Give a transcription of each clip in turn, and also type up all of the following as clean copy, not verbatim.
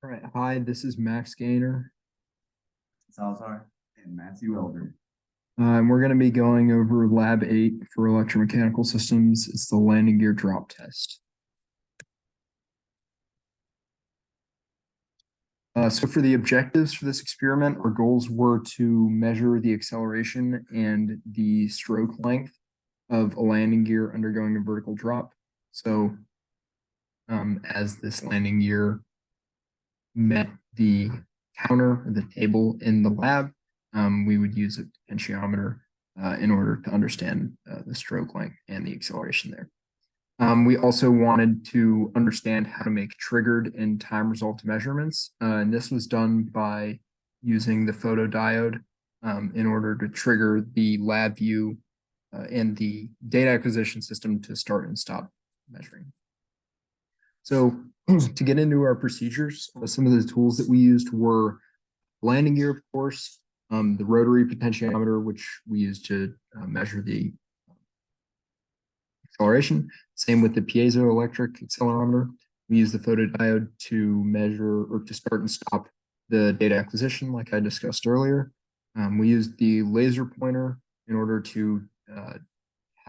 All right, hi, this is Max Gaynor. Salazar and Matthew Elder. And we're going to be going over Lab 8 for electromechanical systems. It's the landing gear drop test. So for the objectives for this experiment, our goals were to measure the acceleration and the stroke length of a landing gear undergoing a vertical drop. So as this landing gear met the counter or the table in the lab, we would use a potentiometer in order to understand the stroke length and the acceleration there. We also wanted to understand how to make triggered and time resolved measurements. And this was done by using the photodiode in order to trigger the lab view and the data acquisition system to start and stop measuring. So to get into our procedures, some of the tools that we used were landing gear, of course, the rotary potentiometer, which we use to measure the acceleration. Same with the piezoelectric accelerometer. We use the photodiode to measure or to start and stop the data acquisition, like I discussed earlier. We use the laser pointer in order to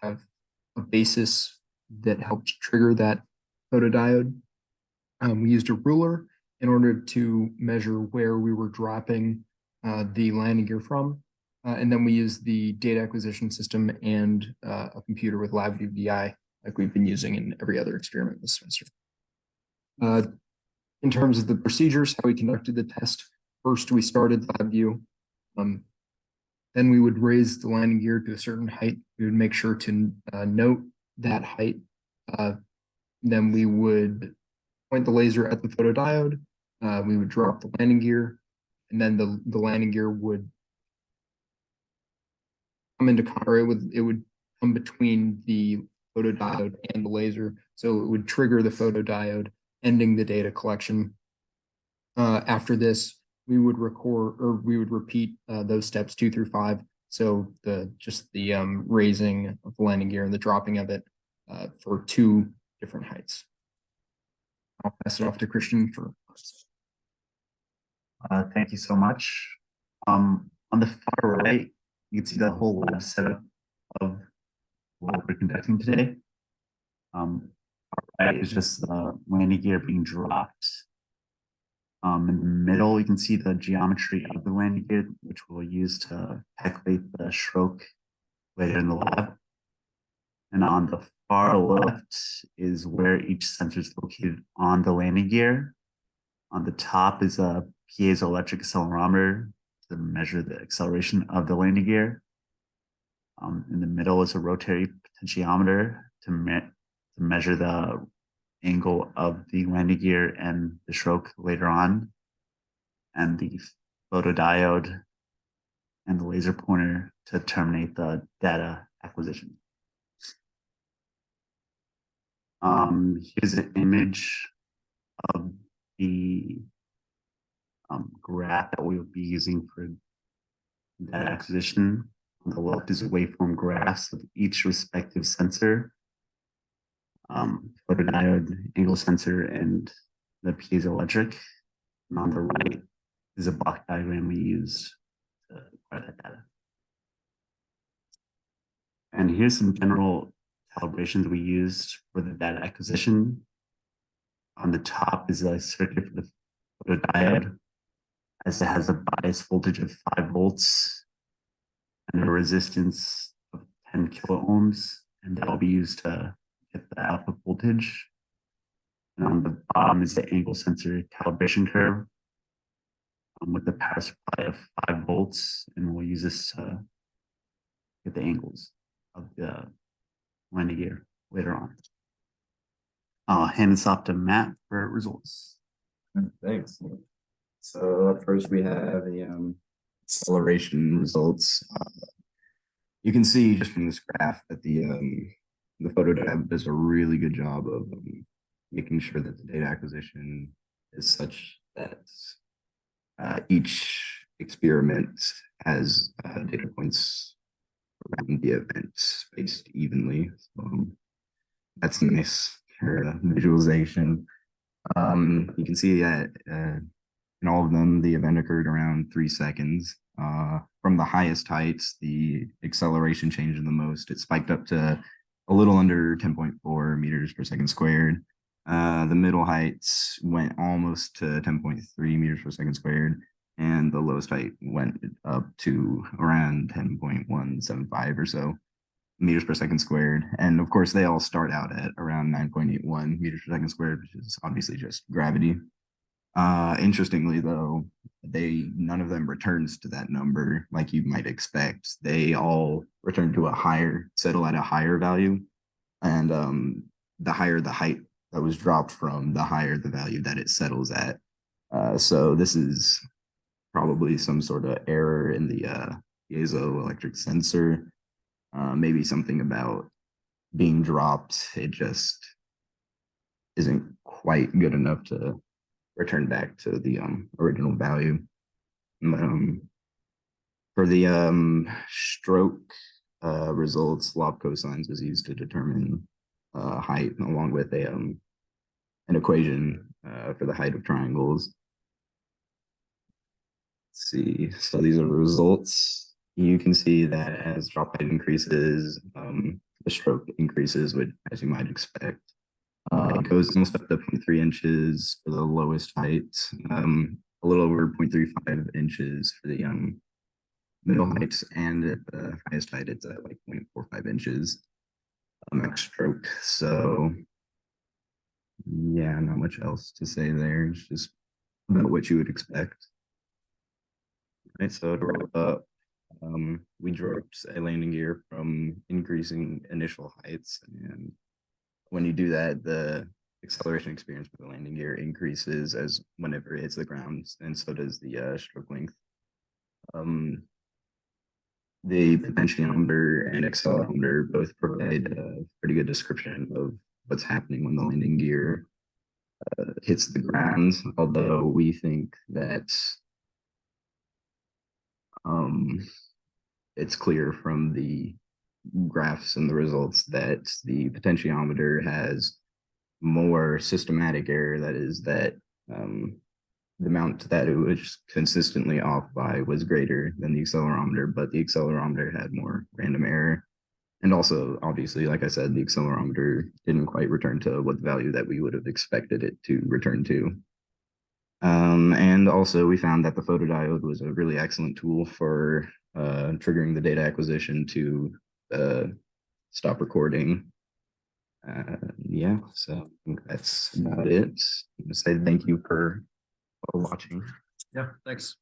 have a basis that helped trigger that photodiode. We used a ruler in order to measure where we were dropping the landing gear from. And then we use the data acquisition system and a computer with LabVIEW BI, like we've been using in every other experiment this semester. In terms of the procedures, how we conducted the test, first we started LabVIEW. Then we would raise the landing gear to a certain height. We would make sure to note that height. Then we would point the laser at the photodiode. We would drop the landing gear, and then the landing gear would come into contact. It would come between the photodiode and the laser, so it would trigger the photodiode, ending the data collection. After this, we would repeat those steps 2 through 5. So just the raising of the landing gear and the dropping of it for 2 different heights. I'll pass it off to Christian for. Thank you so much. On the far right, you can see the whole lab setup of what we're conducting today. Far right is just the landing gear being dropped. In the middle, you can see the geometry of the landing gear, which we'll use to calculate the stroke later in the lab. And on the far left is where each sensor is located on the landing gear. On the top is a piezoelectric accelerometer to measure the acceleration of the landing gear. In the middle is a rotary potentiometer to measure the angle of the landing gear and the stroke later on. And the photodiode and the laser pointer to terminate the data acquisition. Here's an image of the graph that we will be using for data acquisition. On the left is waveform graphs of each respective sensor, photodiode, angle sensor, and the piezoelectric. And on the right is a block diagram we use to acquire that data. And here's some general calibrations we used for the data acquisition. On the top is a circuit for the photodiode, as it has a bias voltage of 5 volts and a resistance of 10 kilo ohms, and that will be used to get the output voltage. And on the bottom is the angle sensor calibration curve with the power supply of 5 volts, and we'll use this to get the angles of the landing gear later on. I'll hand this off to Matt for results. Thanks. So up first we have the acceleration results. You can see just from this graph that the photodiode does a really good job of making sure that the data acquisition is such that each experiment has data points around the event spaced evenly. So that's nice for visualization. You can see that in all of them, the event occurred around 3 seconds. From the highest heights, the acceleration changed the most. It spiked up to a little under 10.4 meters per second squared. The middle heights went almost to 10.3 meters per second squared, and the lowest height went up to around 10.175 or so meters per second squared. And of course, they all start out at around 9.81 meters per second squared, which is obviously just gravity. Interestingly, though, none of them returns to that number like you might expect. They all return to settle at a higher value, and the higher the height that was dropped from, the higher the value that it settles at. So this is probably some sort of error in the piezoelectric sensor. Maybe something about being dropped. It just isn't quite good enough to return back to the original value. For the stroke results, lob cosines was used to determine height along with an equation for the height of triangles. Let's see, so these are the results. You can see that as drop height increases, the stroke increases, which, as you might expect. It goes almost up to 0.3 inches for the lowest height, a little over 0.35 inches for the middle height, and at the highest height, it's at like 0.45 inches max stroke. So, yeah, not much else to say there. It's just about what you would expect. Right, so to wrap up, we dropped a landing gear from increasing initial heights, and when you do that, the acceleration experience for the landing gear increases as whenever it hits the ground, and so does the stroke length. The potentiometer and accelerometer both provide a pretty good description of what's happening when the landing gear hits the ground, although we think that it's clear from the graphs and the results that the potentiometer has more systematic error. That is that the amount that it was consistently off by was greater than the accelerometer, but the accelerometer had more random error. And also, obviously, like I said, the accelerometer didn't quite return to what the value that we would have expected it to return to. And also, we found that the photodiode was a really excellent tool for triggering the data acquisition to stop recording. Yeah, so that's about it. I'm gonna say thank you for watching. Yeah, thanks.